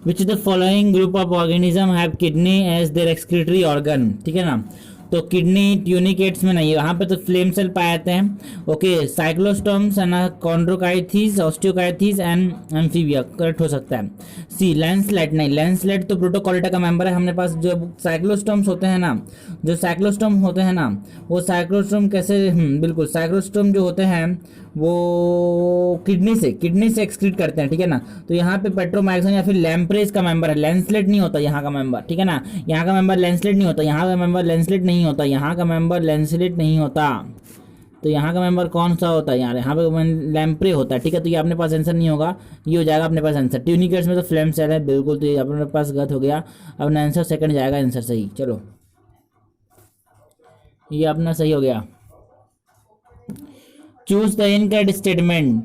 Which the following group of organism have kidney as their excretory organ, ठीक है ना। तो किडनी ट्यूनिकेट्स में नहीं है, वहाँ पे तो फ्लेम सेल पाए जाते हैं। Okay, cyclostomes and Chondrichthyes, Osteichthyes and Amphibia correct हो सकता है। सी लैंसलेट नहीं, लैंसलेट तो प्रोटोकॉलिटा का मेंबर है। हमने पास जो साइक्लोस्टोम्स होते हैं ना, जो साइक्लोस्टोम होते हैं ना, वो साइक्लोस्टोम कैसे, बिल्कुल साइक्लोस्टोम जो होते हैं वो किडनी से एक्सक्रीट करते हैं, ठीक है ना। तो यहाँ पे पेट्रोमाइक्सन या फिर लैम्प्रेस का मेंबर है, लैंसलेट नहीं होता यहाँ का मेंबर, ठीक है ना। यहाँ का मेंबर लैंसलेट नहीं होता, यहाँ का मेंबर लैंसलेट नहीं होता, यहाँ का मेंबर लैंसलेट नहीं होता। तो यहाँ का मेंबर कौन सा होता है यार, यहाँ पे लैम्प्रे होता है, ठीक है। तो ये अपने पास आंसर नहीं होगा, ये हो जाएगा अपने पास आंसर। ट्यूनिकेट्स में तो फ्लेम सेल है, बिल्कुल, तो ये अपने पास गलत हो गया। अपना आंसर सेकंड जाएगा आंसर सही। चलो ये अपना सही हो गया। Choose the incorrect statement,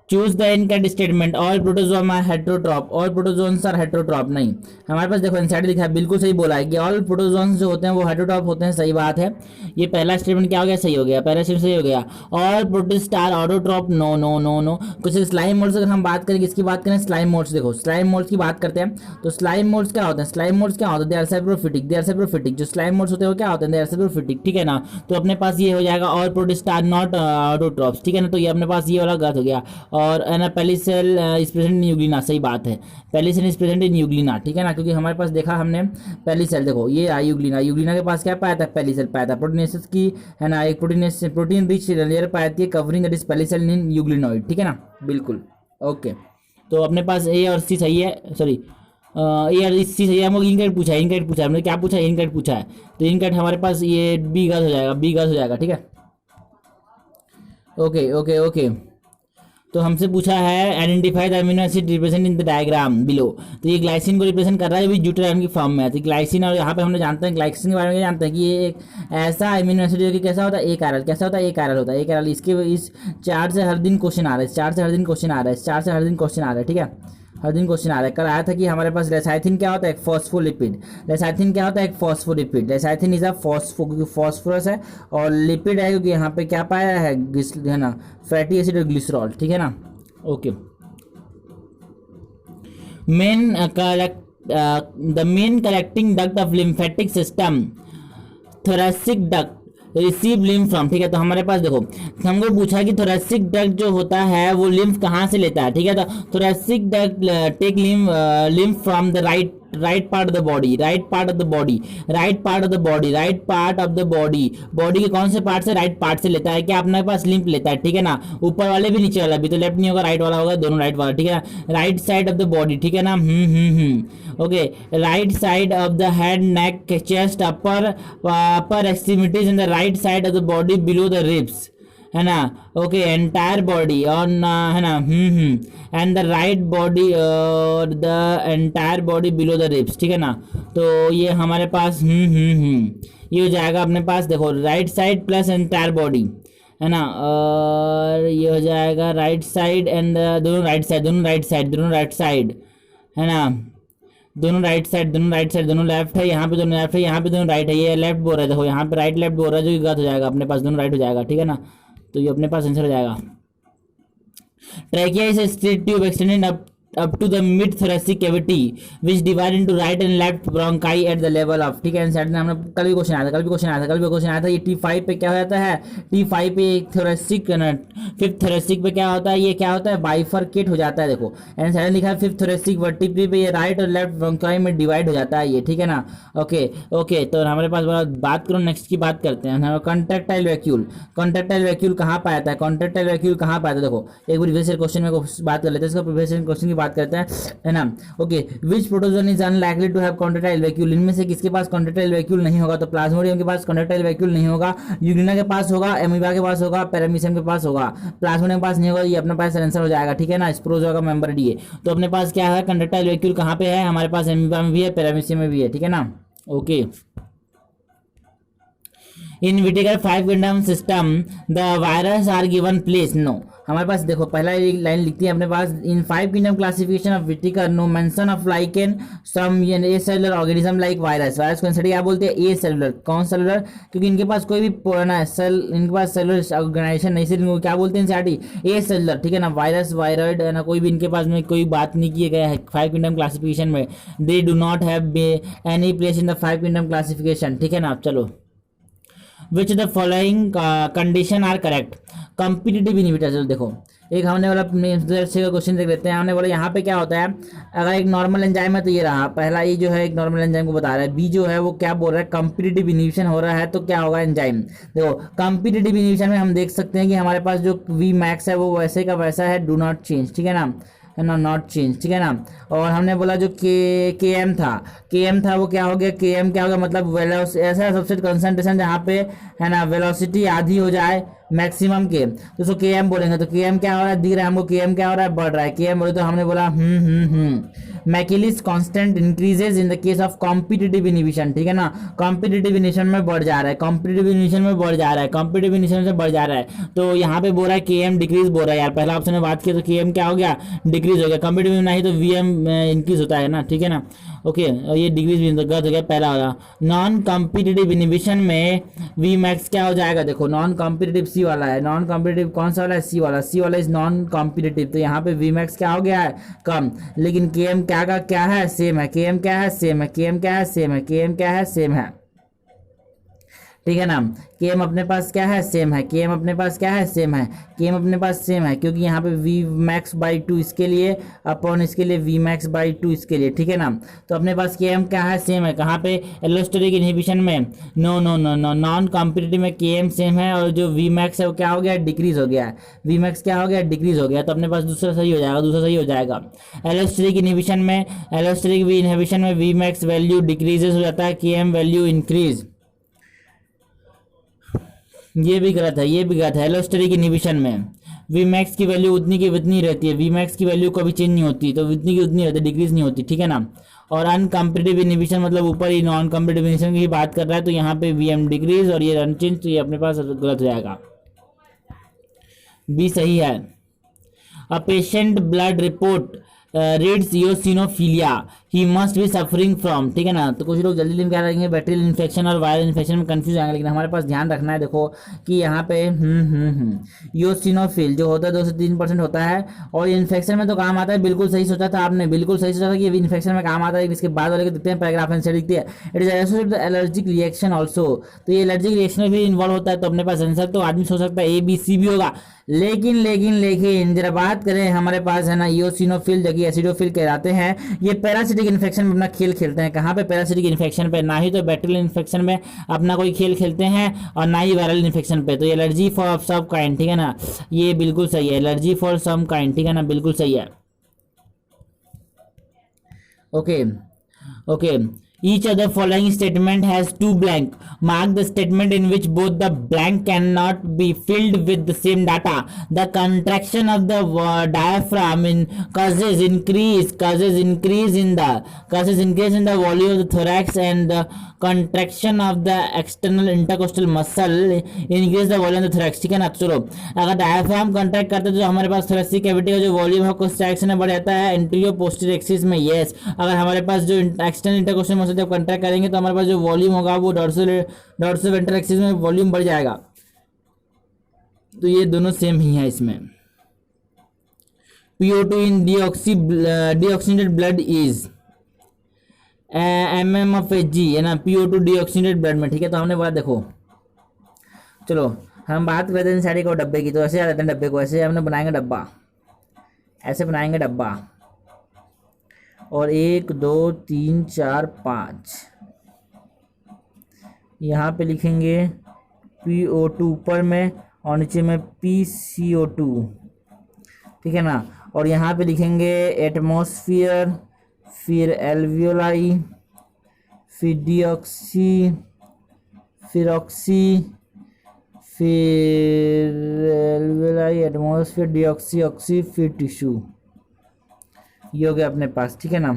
choose the incorrect statement. All protozoa are heterotroph, all protozoans are heterotroph नहीं, हमारे पास देखो एनसाइड लिखा है, बिल्कुल सही बोला है कि ऑल प्रोटोजोन्स जो होते हैं वो हेटेरोट्रॉप होते हैं, सही बात है। ये पहला स्टेटमेंट क्या हो गया, सही हो गया, पहला स्टेटमेंट सही हो गया। All protist are autotroph, no no no no. कुछ स्लाइम मोड्स अगर हम बात करें, किसकी बात करें, स्लाइम मोड्स। देखो स्लाइम मोड्स की बात करते हैं, तो स्लाइम मोड्स क्या होते हैं, स्लाइम मोड्स क्या होते हैं, they are saprophytic, they are saprophytic. जो स्लाइम मोड्स होते हैं वो क्या होते हैं, दे आर सैप्रोफिटिक, ठीक है ना। तो अपने पास ये हो जाएगा all protist are not autotrophs, ठीक है ना। तो ये अपने पास ये वाला गलत हो गया। और पेलिसेल इज प्रेजेंट इन यूग्लिना, सही बात है, पेलिसेल इज प्रेजेंट इन यूग्लिना, ठीक है ना। क्योंकि हमारे पास देखा हमने पेलिसेल, देखो ये यूग्लिना, यूग्लिना के पास क्या पाया था, पेलिसेल पाया था। प्रोटीनेसिस की है ना, एक प्रोटीन रिच लेयर पाई जाती है covering that is pellicle in euglenoid, ठीक है ना, बिल्कुल। ओके, तो अपने पास ए और सी सही है, सॉरी ए और सी सही है। हमको इनकरेक्ट पूछा है, इनकरेक्ट पूछा है हमने, क्या पूछा है, इनकरेक्ट पूछा है। तो इनकरेक्ट हमारे पास ये बी गलत हो जाएगा, बी गलत हो जाएगा, ठीक है। ओके ओके ओके, तो हमसे पूछा है identify the amino acid represent in the diagram below. तो ये ग्लाइसिन को रिप्रेजेंट कर रहा है, भी ब्यूटाडाइन की फॉर्म में है। तो ग्लाइसिन, और यहाँ पे हमने जानते हैं ग्लाइसिन के बारे में क्या जानते हैं कि ये एक ऐसा अमीनो एसिड जो कि कैसा होता है, एक आरएल, कैसा होता है, एक आरएल होता है, एक आरएल। इसके इस चार्ट से हर दिन क्वेश्चन आ रहा है, चार्ट से हर दिन क्वेश्चन आ रहा है, चार्ट से हर दिन क्वेश्चन आ रहा है, ठीक है, हर दिन क्वेश्चन आ रहा है। कल आया था कि हमारे पास लेसाइथिन क्या होता है, एक फॉस्फोलिपिड। लेसाइथिन क्या होता है, एक फॉस्फोलिपिड। लेसाइथिन इज अ फॉस्फोरस है, और लिपिड है क्योंकि यहाँ पे क्या पाया है ना, फैटी एसिड और ग्लिसरॉल, ठीक है ना। Okay, main the main collecting duct of lymphatic system, thoracic duct receive lymph from, ठीक है। तो हमारे पास देखो हमको पूछा कि थोरेसिक डक्ट जो होता है वो लिम्फ कहाँ से लेता है, ठीक है। तो thoracic duct take lymph from the right part of the body, right part of the body, right part of the body, right part of the body, body के कौन से पार्ट से, राइट पार्ट से लेता है। क्या अपने पास लिम्फ लेता है, ठीक है ना। ऊपर वाले भी नीचे वाला भी, तो लेफ्ट नहीं होगा, राइट वाला होगा, दोनों राइट वाला, ठीक है ना। Right side of the body, ठीक है ना, okay. Right side of the head, neck, chest, upper extremities in the right side of the body below the ribs, है ना। ओके, एंटायर बॉडी ऑन, है ना, एंड द राइट बॉडी और the entire body below the ribs, ठीक है ना। तो ये हमारे पास ये हो जाएगा अपने पास, देखो right side plus entire body, है ना। और ये हो जाएगा राइट साइड एंड दोनों राइट साइड, दोनों राइट साइड, दोनों राइट साइड, है ना, दोनों राइट साइड, दोनों राइट साइड, दोनों लेफ्ट है, यहाँ पे दोनों लेफ्ट है, यहाँ पे दोनों राइट है, ये लेफ्ट बोल रहा है, देखो यहाँ पे राइट लेफ्ट बोल रहा है, जो कि गलत हो जाएगा, अपने पास दोनों राइट हो जाएगा, ठीक है ना। तो ये अपने पास आंसर हो जाएगा। Trachea is straight tube extended up to the mid thoracic cavity which divide into right and left bronchi at the level of, ठीक है। आंसर हमने कल भी क्वेश्चन आया था, कल भी क्वेश्चन आया था, कल भी क्वेश्चन आया था। ये T5 पे क्या हो जाता है, T5 पे एक थोरेसिक, फिफ्थ थोरेसिक पे क्या होता है, ये क्या होता है, बाइफरकेट हो जाता है। देखो आंसर लिखा है फिफ्थ थोरेसिक वर्टिब्रे पे ये राइट और लेफ्ट ब्रोंकाई में डिवाइड हो जाता है ये, ठीक है ना। ओके ओके, तो हमारे पास बात करो नेक्स्ट की बात करते हैं। कॉन्ट्रैक्टाइल वैक्यूल, कॉन्ट्रैक्टाइल वैक्यूल कहाँ पाया था, कॉन्ट्रैक्टाइल वैक्यूल कहाँ पाया था। देखो एक बार प्रीवियस क्वेश्चन में बात कर लेते हैं, इसका प्रीवियस क्वेश्चन की बात करते हैं, है ना। Okay, which protozoan is unlikely to have contractile vacuole, इनमें से किसके पास कॉन्ट्रैक्टाइल वैक्यूल नहीं होगा। तो प्लाज्मोडियम के पास कॉन्ट्रैक्टाइल वैक्यूल नहीं होगा, यूग्लिना के पास होगा, एमीबा के पास होगा, पैरामीशियम के पास होगा, प्लाज्मोडियम के पास नहीं होगा। ये अपने पास आंसर हो जाएगा, ठीक है ना। स्पोरोजोआ का मेंबर डी है। तो अपने पास क्या है, कॉन्ट्रैक्टाइल वैक्यूल कहाँ पे है, हमारे पास एमीबा में भी है, पैरामीशियम में भी है, ठीक है ना। Okay, in Whittaker 5 kingdom system the virus are given place, no, हमारे पास देखो पहला लाइन लिखती है अपने पास, in 5 kingdom classification of Whittaker no mention of lichen some acellular organism like virus. Virus को आंसर क्या बोलते हैं, ए सेलुलर। कौन सेलुलर, क्योंकि इनके पास कोई भी पुराना सेल, इनके पास सेलुलर ऑर्गेनाइजेशन नहीं, सिर्फ इनको क्या बोलते हैं एनसीईआरटी, ए सेलुलर, ठीक है ना। वायरस वायरॉइड है ना, कोई भी इनके पास में कोई बात नहीं किया गया है 5 किंगडम क्लासिफिकेशन में। They do not have any place in the 5 kingdom classification, ठीक है ना। चलो, which the following condition are correct. Competitive inhibitor, चलो देखो एक हमने वाला क्वेश्चन देख लेते हैं। हमने बोला यहाँ पे क्या होता है, अगर एक नॉर्मल एंजाइम है तो ये रहा पहला, ये जो है एक नॉर्मल एंजाइम को बता रहा है। बी जो है वो क्या बोल रहा है, कॉम्पिटिटिव इनहिबिशन हो रहा है, तो क्या होगा एंजाइम। देखो कॉम्पिटिटिव इनहिबिशन में हम देख सकते हैं कि हमारे पास जो वी मैक्स है वो वैसे का वैसा है, डू नॉट चेंज, ठीक है ना, नॉट चेंज, ठीक है ना। और हमने बोला जो के एम था वो क्या हो गया, के एम क्या हो गया, मतलब ऐसा सबसेट कंसंट्रेशन जहाँ पे है ना वेलोसिटी आधी हो जाए मैक्सिमम के, तो उसको के एम बोलेंगे। तो के एम क्या हो रहा है, दिख रहा है हमको के एम क्या हो रहा है, बढ़ रहा है। के एम बोले तो हमने बोला Michaelis constant increases in the case of competitive inhibition, ठीक है ना। कॉम्पिटिटिव इनहिबिशन में बढ़ जा रहा है, कॉम्पिटिटिव इनहिबिशन में बढ़ जा रहा है, कॉम्पिटिटिव इनहिबिशन से बढ़ जा रहा है। तो यहाँ पे बोल रहा है के एम डिक्रीज बोल रहा है यार, पहला ऑप्शन में बात की तो के एम क्या हो गया, डिक्रीज हो गया। कॉम्पिटिटिव नहीं तो वी एम इंक्रीज होता है ना, ठीक है ना। ओके, और ये डिक्रीज भी गलत हो गया, पहला होगा। नॉन कॉम्पिटिटिव इनहिबिशन में वी मैक्स क्या हो जाएगा, देखो नॉन कॉम्पिटिटिव सी वाला है, नॉन कॉम्पिटिटिव कौन सा वाला है, सी वाला इज नॉन कॉम्पिटिटिव, तो यहाँ पे वी मैक्स क्या हो गया है, कम। लेकिन के एम क्या का क्या है, सेम है। के एम क्या है, सेम है। के एम क्या है, सेम है। के एम क्या है, सेम है, ठीक है ना। के एम अपने पास क्या है, सेम है। के एम अपने पास क्या है, सेम है। के एम अपने पास सेम है, क्योंकि यहाँ पे वी मैक्स बाई 2 इसके लिए अपॉन इसके लिए वी मैक्स बाई 2 इसके लिए, ठीक है ना। तो अपने पास के एम क्या है, सेम है। कहाँ पे, एलोस्टेरिक इनहिबिशन में, no no no no, non competitive में के एम सेम है, और जो वी मैक्स है वो क्या हो गया, डिक्रीज हो गया है। वी मैक्स क्या हो गया, डिक्रीज हो गया। तो अपने पास दूसरा सही हो जाएगा, दूसरा सही हो जाएगा। एलोस्टेरिक इनहिबिशन में, एलोस्टेरिक इनहिबिशन में वी मैक्स वैल्यू डिक्रीजेस हो जाता है, के एम वैल्यू इंक्रीज, ये भी गलत है, ये भी गलत है। एलोस्टेरिक इनहिबिशन में वी मैक्स की वैल्यू उतनी की उतनी रहती है, वी मैक्स की वैल्यू कभी चेंज नहीं होती, तो उतनी की उतनी रहती है, डिक्रीज नहीं होती, ठीक है ना। और अनकॉम्पिटिटिव इनहिबिशन मतलब ऊपर ही नॉन कॉम्पिटिटिव इनहिबिशन की बात कर रहा है, तो यहाँ पे वी एम डिक्रीज और ये अनचेंज, तो ये अपने पास गलत हो जाएगा, बी सही है। A patient blood report reads इयोसिनोफिलिया, he must be suffering from, ठीक है ना। तो कुछ लोग जल्दी जल्दी क्या करेंगे, बैक्टीरियल इन्फेक्शन और वायरल इन्फेक्शन में कंफ्यूज आएंगे, लेकिन हमारे पास ध्यान रखना है देखो कि यहाँ पे इयोसिनोफिल जो होता है 2 से 3% होता है, और इन्फेक्शन में तो काम आता है। बिल्कुल सही सोचा था आपने, बिल्कुल सही सोचा था कि इन्फेक्शन में काम आता है। इसके बाद वाले को देखते हैं, पैराग्राफ आंसर लिखती है, it is associated with allergic reaction also, तो ये एलर्जिक रिएक्शन में भी इन्वॉल्व होता है। तो अपने पास आंसर तो आदमी सोच सकता है ए बी सी भी होगा, लेकिन जरा बात करें हमारे पास है ना इयोसिनोफिल जबकि एसिडोफिल कहलाते हैं, ये पैरासिटिक इन्फेक्शन में अपना खेल खेलते हैं। कहाँ पे, पैरासिटिक इन्फेक्शन पे, ना ही तो बैक्टीरियल इन्फेक्शन में अपना कोई खेल खेलते हैं और ना ही वायरल इन्फेक्शन पे। तो ये एलर्जी फॉर सब काइंड, ठीक है ना, ये बिल्कुल सही है, एलर्जी फॉर सम काइंड, ठीक है ना, बिल्कुल सही है। Okay okay, each of the following statement has 2 blank. Mark the statement in which both the blank cannot be filled with the same data. The contraction of the diaphragm causes increase in the volume of the thorax, and the contraction of the external intercostal muscle increase the volume of the thorax, ठीक है ना। चलो, अगर diaphragm contract करते हैं तो हमारे पास thoracic cavity का जो वॉल्यूम है कुछ डायरेक्शन में बढ़ जाता है, एंटीरियर पोस्टीरियर एक्सिस में, यस। अगर हमारे पास जो एक्सटर्नल इंटरकोस्टल मसल जब कॉन्ट्रैक्ट करेंगे तो हमारे पास जो वॉल्यूम होगा वो डॉर्सल वेंट्रल एक्सिस में वॉल्यूम बढ़ जाएगा। तो ये दोनों सेम ही है इसमें। PO2 in deoxygenated blood is MMFG, है ना, PO2 deoxygenated blood में, ठीक है। तो हमने बोला देखो, चलो हम बात करते हैं साड़ी को डब्बे की, तो ऐसे आ जाते हैं डब्बे को, ऐसे हमने बनाएंगे डब्बा, ऐसे बनाएंगे डब्बा, और 1 2 3 4 5 यहाँ पे लिखेंगे PO2 ऊपर में और नीचे में PCO2, ठीक है ना। और यहाँ पे लिखेंगे एटमॉस्फेयर, फिर एल्वियोलाई, फिर डीऑक्सी, फिर ऑक्सी, फिर एल्वियोलाई, एटमॉस्फेयर, डीऑक्सी, ऑक्सी, फिर टिश्यू, ये हो गया अपने पास, ठीक है ना।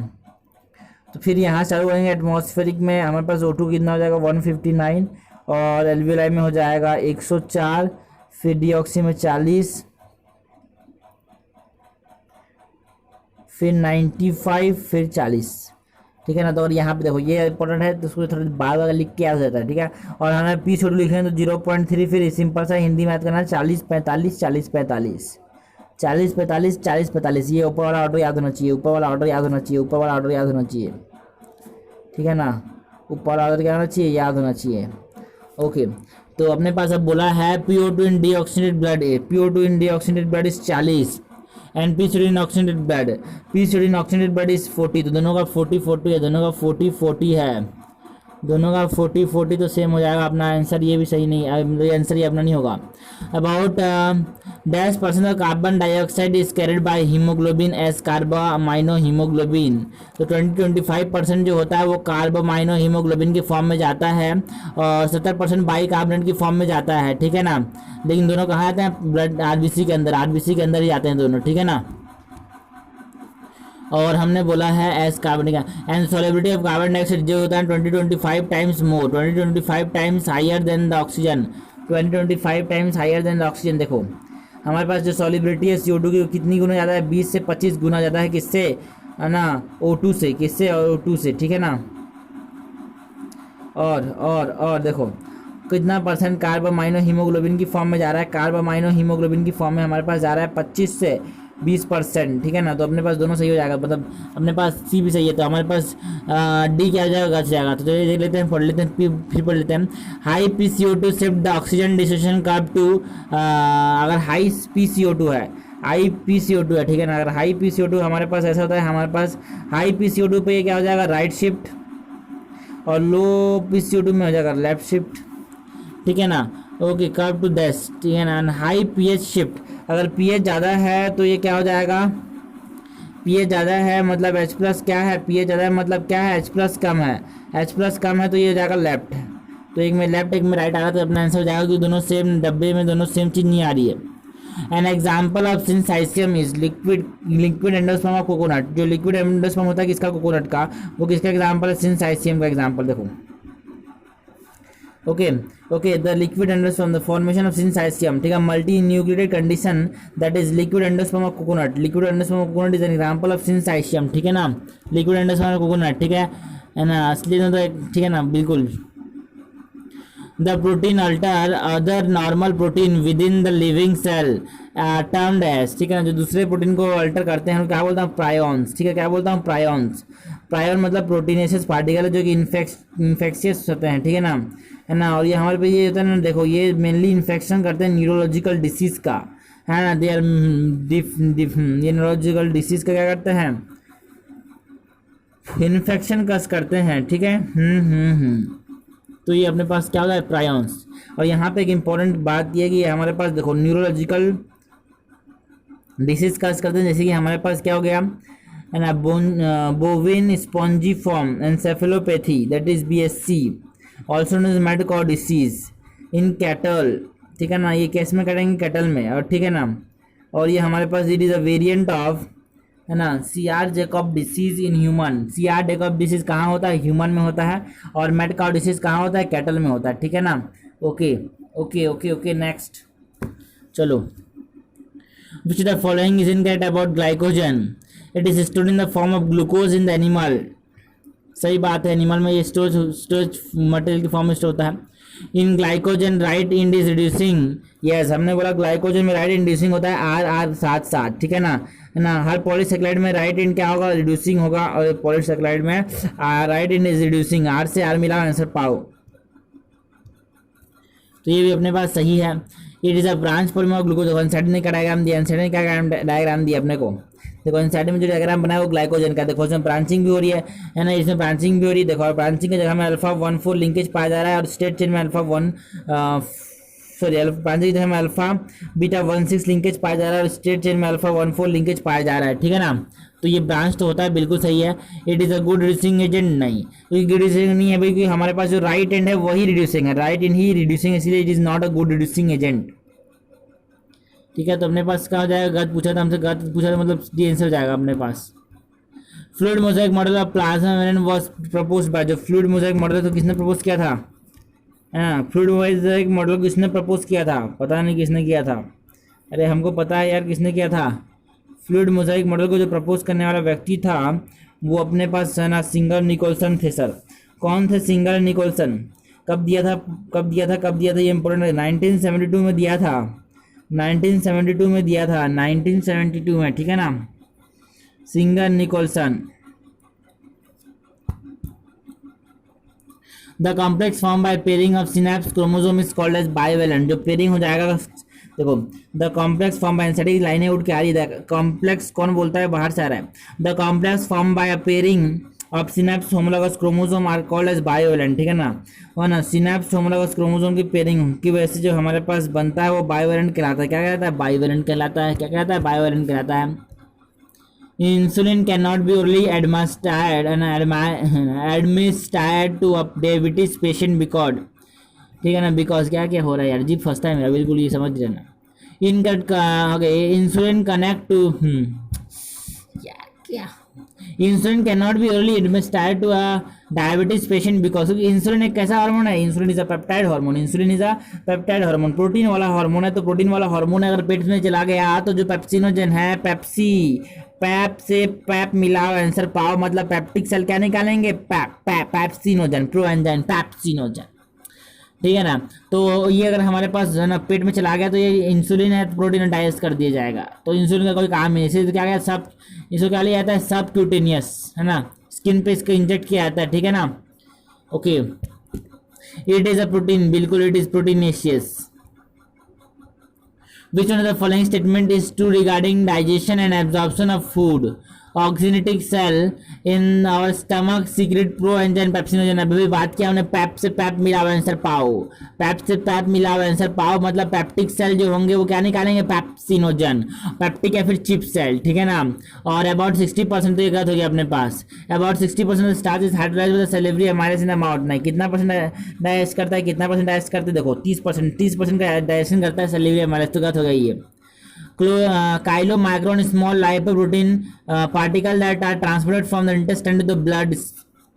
तो फिर यहाँ चालू करेंगे एटमॉस्फेरिक में, हमारे पास O2 कितना हो जाएगा 159, और एल्वियोलाई में हो जाएगा 104, फिर डीऑक्सी में 40, फिर 95, फिर 40, ठीक है ना। तो और यहाँ पे देखो ये इंपॉर्टेंट है तो उसको थोड़ा बार बार लिख के आ जाता है, ठीक है। और हमें पी शेड्यूल लिखना है तो 0.3, फिर सिंपल सा हिंदी में याद करना है 40 45 40 45 40 45 40 45। ये ऊपर वाला ऑर्डर याद होना चाहिए, ऊपर वाला ऑर्डर याद होना चाहिए, ऊपर वाला ऑर्डर याद होना चाहिए, ठीक है ना। ऊपर वाला ऑर्डर क्या होना चाहिए, याद होना चाहिए। ओके, तो अपने पास अब बोला है PO2 in deoxygenated blood A, PO2 in deoxygenated blood is 40 and P sodium oxygenated blood, P sodium oxygenated blood is 40। तो दोनों का 40 40 है, दोनों का 40 40 है, दोनों का 40 40 तो सेम हो जाएगा। अपना आंसर ये भी सही नहीं, आंसर ये अपना नहीं होगा। About dash percent of carbon dioxide is carried by haemoglobin as carbamino haemoglobin. तो 20-25% जो होता है वो कार्बामाइनो हीमोग्लोबिन के फॉर्म में जाता है और 70% बाइकार्बोनेट की फॉर्म में जाता है, ठीक है ना। लेकिन दोनों कहाँ आते हैं, ब्लड आरबीसी के अंदर, आरबीसी के अंदर ही आते हैं दोनों, ठीक है ना। और हमने बोला है as carbon and solubility of carbon dioxide जो होता है 20-25 times more, 20-25 times higher than the oxygen, 20-25 times higher than the oxygen. देखो हमारे पास जो सॉलिबिलिटी है CO2 की कितनी गुना ज़्यादा है, 20 से 25 गुना ज़्यादा है, किससे, है ना, O2 से, किससे, और O2 से, ठीक है ना। और देखो कितना परसेंट कार्बामाइनो हीमोग्लोबिन की फॉर्म में जा रहा है, कार्बामाइनो हीमोग्लोबिन की फॉर्म में हमारे पास जा रहा है 25 से 20%, ठीक है ना। तो अपने पास दोनों सही हो जाएगा, मतलब अपने पास सी भी सही है, तो हमारे पास डी क्या हो जाएगा, गच जाएगा। तो चलिए देख लेते हैं, पढ़ लेते हैं, फिर पढ़ लेते हैं। High PCO2 shift the oxygen dissociation curve to, अगर हाई PCO2 है, हाई PCO2 है, ठीक है ना। अगर हाई PCO2 हमारे पास ऐसा होता है, हमारे पास हाई PCO2 पे ये क्या हो जाएगा, राइट शिफ्ट, और लो PCO2 में हो जाएगा लेफ्ट शिफ्ट, ठीक है ना। ओके, कर्व टू दैश, ठीक है ना। हाई pH शिफ्ट, अगर pH ज़्यादा है तो ये क्या हो जाएगा, pH ज़्यादा है मतलब H+ क्या है, pH ज़्यादा है मतलब क्या है, H+ कम है, H+ कम है तो ये हो जाएगा लेफ्ट। तो एक में लेफ्ट एक में राइट आ रहा है तो अपना आंसर हो जाएगा कि दोनों सेम डब्बे में, दोनों सेम चीज़ नहीं आ रही है। An example of syncytium is liquid endosperm of coconut. जो लिक्विड एंडोस्पर्म होता है किसका, कोकोनट का, वो किसका एग्जाम्पल है, सिंसाइसियम का एग्जाम्पल। देखो okay the liquid endosperm the formation of syncytium, ठीक है, multi nucleotide condition that is liquid endosperm of coconut, liquid endosperm of coconut is an example of syncytium, ठीक है ना। लिक्विड एंडोस्पर्म ऑफ कोकोनट, ठीक है ना, असली में तो ठीक है ना, बिल्कुल। The protein alter other normal protein within the living cell termed as, ठीक है ना, जो दूसरे प्रोटीन को अल्टर करते हैं क्या बोलता हूँ, प्रायोन्स, ठीक है, क्या बोलता हूँ, प्रायोन्स। प्रायोन मतलब प्रोटीनेशियस पार्टिकल है जो कि इन्फेक्शियस होते हैं, ठीक है ना। और ये हमारे पे ये होता है ना, देखो ये मेनली इन्फेक्शन करते हैं न्यूरोलॉजिकल डिसीज का, है ना। दे आर ये न्यूरोलॉजिकल डिसीज का क्या करते हैं, इन्फेक्शन कस करते हैं, ठीक है। तो ये अपने पास क्या होगा, प्रायोन्स। और यहाँ पे एक इम्पॉर्टेंट बात ये कि हमारे पास देखो न्यूरोलॉजिकल डिसीज कस करते हैं, जैसे कि हमारे पास क्या हो गया, है ना, bovine spongiform encephalopathy that is BSC, also known as mad cow disease in cattle, ठीक है ना। ये केस में करेंगे कैटल में, और ठीक है ना। और ये हमारे पास it is a variant of, है ना, CR Jakob disease in human. CR Jakob disease कहाँ होता है, ह्यूमन में होता है, और मैड काउ डिसीज कहाँ होता है, कैटल में होता है, ठीक है ना। ओके नेक्स्ट चलो। Which the following is incorrect about glycogen, it is stored in the form of glucose in the animal. सही बात है, एनिमल में ये स्टोरेज मटेरियल की फॉर्म में स्टोर होता है। In glycogen right end is reducing, yes हमने बोला ग्लाइकोजन में राइट इंड्यूसिंग होता है R साथ, ठीक है ना। हर पॉलीसेक्लाइड में राइट इंड क्या होगा, रिड्यूसिंग होगा, और पॉलीसेक्लाइड में right end is reducing, R से R मिला, आंसर पाओ। तो ये भी अपने पास सही है। It is a branch polymer of glucose, एनसाइटिन का डायग्राम दिया, एनसाइटिन का डायग्राम दिया अपने को। देखो एनसाइटिन में जो डायग्राम बना है वो ग्लाइकोजन का, देखो इसमें ब्रांचिंग भी हो रही है ना, इसमें ब्रांचिंग भी हो रही है। देखो और ब्रांचिंग की जगह में अल्फा 1,4 लिंकेज पाया जा रहा है, और स्टेट चेन में ब्रांचिंग की जगह में अल्फा बीटा 1,6 लिंकेज पाया जा रहा है, और स्टेट चेन में अल्फा 1,4 लिंकेज पाया जा रहा है, ठीक है ना। तो ये ब्रांच तो होता है, बिल्कुल सही है। It is a good reducing agent, नहीं तो ये रिड्यूसिंग नहीं है भाई, क्योंकि हमारे पास जो राइट एंड है वही रिड्यूसिंग है, राइट एंड ही रिड्यूसिंग, इसलिए it is not a good reducing agent, ठीक है। तो अपने पास क्या हो जाएगा, गत पूछा था हमसे, गत पूछा था मतलब डी आंसर हो जाएगा अपने पास। Fluid mosaic model of plasma membrane was proposed by, जो फ्लूइड मोज़ेक मॉडल है तो किसने प्रपोज किया था, हाँ फ्लूइड मोज़ेक मॉडल किसने प्रपोज किया था, पता नहीं किसने किया था, अरे हमको पता है यार किसने किया था, फ्लूइड मोजाइक मॉडल को जो प्रपोज करने वाला व्यक्ति था वो अपने पास है ना सिंगर निकोलसन थे सर। कौन थे सिंगर निकोलसन? कब दिया था, कब दिया था, कब दिया था, ये इंपॉर्टेंट है। 1972 में दिया था, 1972 में दिया था, 1972 में, ठीक है ना, Singer Nicolson. The complex form by pairing of synapse chromosome is called as bivalent. जो पेयरिंग हो जाएगा, देखो the complex form by, NCT लाइनें उठ के आ रही है, कॉम्प्लेक्स कौन बोलता है, बाहर से आ रहा है। The complex form by pairing of synapse homologous chromosome are called as bivalent, ठीक है ना, और ना सिनेप्स होमोलॉगस क्रोमोसोम की पेयरिंग की वजह से जो हमारे पास बनता है वो बाइवेलेंट कहलाता है। क्या कहलाता है? बाइवेलेंट कहलाता है। क्या कहलाता है? बाइवेलेंट कहलाता है। Insulin can not be orally administered two diabetes patient because, ठीक है ना, बिकॉज क्या क्या हो रहा है यार, जीप फंसता है मेरा बिल्कुल, ये समझ लेना। इंसुलिन कनेक्ट टू क्या insulin can not be orally administered to a diabetes patient because, insulin एक कैसा हार्मोन है? Insulin is a peptide hormone. Insulin is a peptide hormone, protein वाला हार्मोन है। तो प्रोटीन वाला हार्मोन अगर पेट में चला गया तो जो पेप्सिनोजन है, पैप से पैप मिलाओ, आंसर पाओ, मतलब पैप्टिक सेल क्या निकालेंगे? पैप्सिनोजन, प्रोएंजाइम पैप्सिनोजन, ठीक है ना। तो ये अगर हमारे पास है ना पेट में चला गया तो ये इंसुलिन है, प्रोटीन डाइजेस्ट कर दिया जाएगा। तो इंसुलिन का कोई काम नहीं, इसे क्या सब इसको क्या लिया जाता है? सब क्यूटेनियस, है ना, स्किन पे इसको इंजेक्ट किया जाता है, ठीक है ना। Okay, it is a protein, बिल्कुल it is proteinaceous. Which one of the following statement is true regarding digestion and absorption of food? Oxyntic cell in our stomach secrete proenzyme pepsinogen. अभी बात किया हमने, पैप से pipe मिला हुआ answer पाओ, pipe से पैप मिला हुआ आंसर पाओ, मतलब पैप्टिक सेल जो होंगे वो क्या निकालेंगे? पैप्सिनोजन, पैप्टिक या फिर चिप सेल, ठीक है ना। और अबाउट 60% तो ये गलत हो गया अपने पास। About 60% starch is hydrolysed with the salivary amylase in the mouth. नहीं, कितना परसेंट डाइजेस्ट करता है, कितना परसेंट डाइजेस्ट करते हैं? देखो 30% का डाइजेशन करता है सेलेब्री एमाइलेज, तो गलत हो गई है। Chylomicron small lipoprotein particle that are transported from the intestine to the blood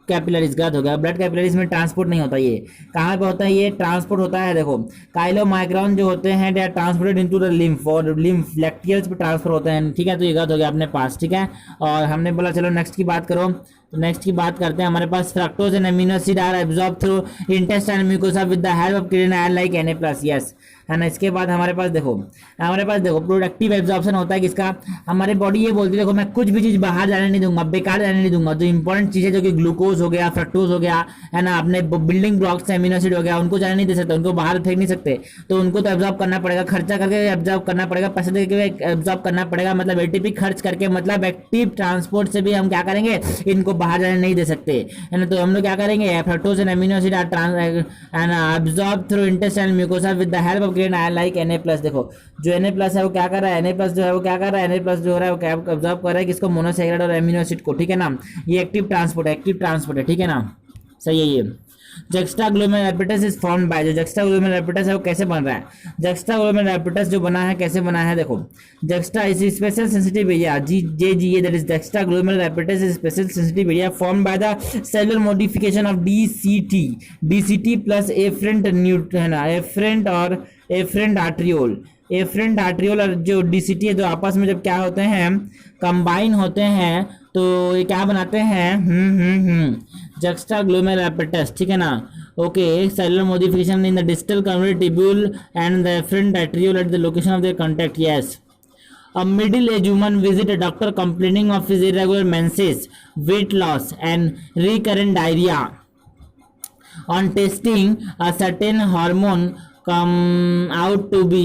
capillaries, गलत हो गया। ब्लड कैपिलरीज में ट्रांसपोर्ट नहीं होता, ये कहाँ पे होता है? ये ट्रांसपोर्ट होता है, देखो काइलोमाइक्रोन जो होते हैं they are transported into the lymph, और लिम्फ लैक्टियल्स पे ट्रांसफर होते हैं, ठीक है। तो ये गलत हो गया अपने पास, ठीक है। और हमने बोला चलो नेक्स्ट की बात करो, तो नेक्स्ट की बात करते हैं। हमारे पास fructose and amino acid are absorb through intestine mucosa with the help of creatine ion like Na+, yes, है ना। इसके बाद हमारे पास देखो प्रोडक्टिव एब्जॉर्प्शन होता है किसका? हमारे बॉडी ये बोलती है देखो मैं कुछ भी चीज बाहर जाने नहीं दूंगा, बेकार जाने नहीं दूंगा। तो इंपॉर्टेंट चीजें जो कि ग्लूकोज हो गया, फ्रक्टोज हो गया, है ना, अपने बिल्डिंग ब्लॉक्स अमीनो एसिड हो गया, उनको जाने नहीं दे सकते, उनको बाहर फेंक नहीं सकते। तो उनको तो एब्जॉर्ब करना पड़ेगा, खर्चा करके एब्जॉर्ब करना पड़ेगा, पैसे देके एब्जॉर्ब करना पड़ेगा, मतलब एटीपी खर्च करके, मतलब एक्टिव ट्रांसपोर्ट से भी हम क्या करेंगे? इनको बाहर जाने नहीं दे सकते, है ना। तो हम लोग क्या करेंगे? Fructose and amino acid are absorb through intestinal mucosa with the help of creatine ion like Na+। देखो जो Na+ है वो क्या कर रहा है? Na+ जो है वो क्या कर रहा है? Na+ जो हो रहा है वो क्या एब्जॉर्ब कर रहा है किसको? मोनोसैकेराइड और अमीनो एसिड को, ठीक है ना। ये एक्टिव ट्रांसपोर्ट है, ठीक है ना, सही है। ये जुक्स्टाग्लोमेरुलर एपिटस इज फॉर्म्ड बाय, जो जुक्स्टाग्लोमेरुलर एपिटस है वो कैसे बन रहा है? जुक्स्टाग्लोमेरुलर एपिटस जो बना है कैसे बना है? देखो juxta is special sensitive area, GGA, that is juxtaglomerular apparatus is special sensitive area formed by the cellular modification of DCT plus afferent है ना, एफरेंट और एफरेंट आर्ट्रियोल और जो DCT है जो आपस में जब क्या होते हैं? कंबाइन होते हैं, तो ये क्या बनाते हैं? जुक्स्टाग्लोमेरुलर एपिटस, ठीक है ना। Okay, cellular modification in the distal convoluted tubule and the afferent arteriole at the location of their contact, yes. A middle-aged woman visit a doctor complaining of his irregular menses, weight loss and recurrent diarrhea. On testing, a certain hormone come out to be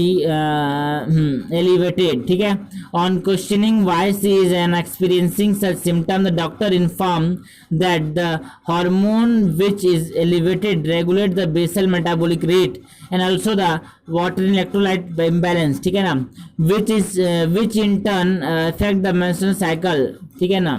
elevated, ठीक है। On questioning why she is experiencing such symptom, the doctor informed that the hormone which is elevated regulate the basal metabolic rate and also the water electrolyte imbalance, ठीक है ना, which in turn affect the menstrual cycle, ठीक है ना।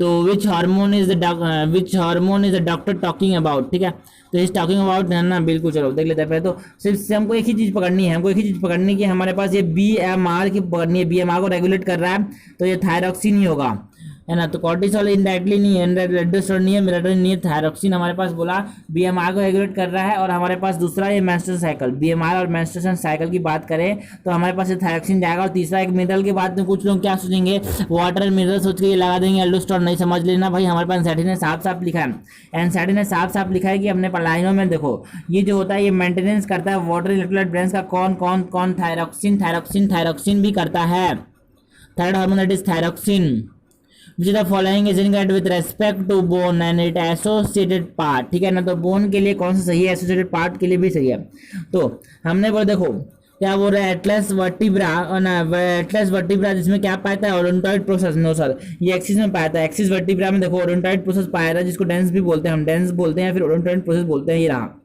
तो which hormone is the doctor talking about, ठीक है। तो इस टॉकिंग अबाउट है ना, बिल्कुल चलो देख लेते हैं। पहले तो सिर्फ से हमको एक ही चीज़ पकड़नी है, कि हमारे पास ये BMR की पकड़नी है, BMR को रेगुलेट कर रहा है, तो ये थायरॉक्सिन ही होगा, है ना। तो कॉर्टिसोल इनडायरेक्टली नहीं है, एल्डोस्टेरोन नहीं है, मेलाटोनिन नहीं है, थायरोक्सिन हमारे पास बोला बीएमआर को रेगुलेट कर रहा है। और हमारे पास दूसरा ये मेंस्ट्रुएशन साइकिल, बीएमआर और मेंस्ट्रुएशन साइकिल की बात करें तो हमारे पास ये थायरोक्सिन जाएगा। और तीसरा एक मिनरल की बात में कुछ लोग क्या सोचेंगे, वाटर एंड मिनरल सोच के ये लगा देंगे, एल्डोस्टेरोन नहीं। समझ लेना भाई, हमारे पास एनसीईआरटी ने साफ साफ लिखा है, एनसीईआरटी ने साफ साफ लिखा है कि अपने लाइनों में देखो ये जो होता है ये मेंटेनेंस करता है वाटर इलेक्ट्रोलाइट बैलेंस का। कौन कौन कौन, थायरोक्सिन, थायरोक्सिन, थायरोक्सिन भी करता है, thyroid hormone that is thyroxine. Which is the following is incorrect with respect to bone and it associated part, ठीक है ना। तो बोन के लिए कौन सा सही है, एसोसिएटेड पार्ट के लिए भी सही है। तो हमने बोला देखो क्या बोल रहा है, एटलस वर्टिब्रा ना, एटलस वर्टिब्रा जिसमें क्या पाया था, ओडोंटॉइड प्रोसेस, नो सर ये एक्सिस में पाया था। एक्सिस वर्टिब्रा में देखो ओडोंटॉइड प्रोसेस पाया था, जिसको डेंस भी बोलते हैं, हम डेंस बोलते हैं या फिर ओडोंटॉइड प्रोसेस बोलते हैं, ये रहा।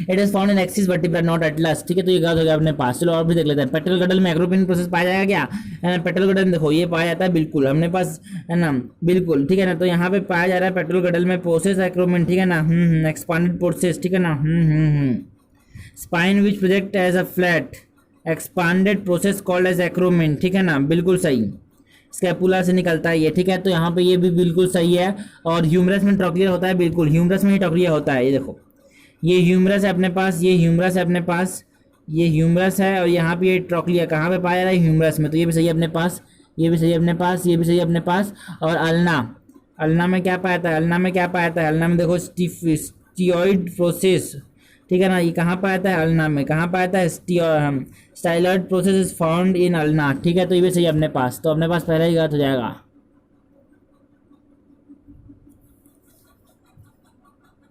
It is found in axis vertebra not Atlas, ठीक है। तो ये गलत हो गया अपने पास। चलो और भी देख लेते हैं। पेट्रोल गडल में एक्रोपिन प्रोसेस पाया जाएगा क्या, पेट्रोल गडल में देखो ये पाया जाता है, बिल्कुल हमने पास है ना, बिल्कुल ठीक है ना। तो यहाँ पे पाया जा रहा है पेट्रोल गडल में प्रोसेस एक्रोमिन, ठीक है ना, एक्सपांडेड प्रोसेस, ठीक है ना, spine which project as a flat expanded process called as acromion, ठीक है ना, बिल्कुल सही। स्कैपुला से निकलता है ये, ठीक है। तो यहाँ पे ये भी बिल्कुल सही है। और ह्यूमरस में ट्रॉक्लियर होता है, बिल्कुल ह्यूमरस में ही ट्रॉक्लियर होता है। ये देखो ये ह्यूमरस है अपने पास, ये ह्यूमरस है अपने पास, ये ह्यूमरस है। और यहाँ पे ये ट्रॉक्लियर कहाँ पे पाया जा रहा है, ह्यूमरस में। तो ये भी सही है अपने पास, ये भी सही है अपने पास, ये भी सही है अपने पास। और अल्ना, अल्ना में क्या पाया था, अल्ना में क्या पाया था, अल्ना में देखो स्टीरॉइड प्रोसेस, ठीक है ना। ये कहाँ पाया था, अल्ना में। कहाँ पाया था, styloid process is found in ulna, ठीक है। तो ये भी सही है अपने पास। तो अपने पास पहले ही गलत हो जाएगा।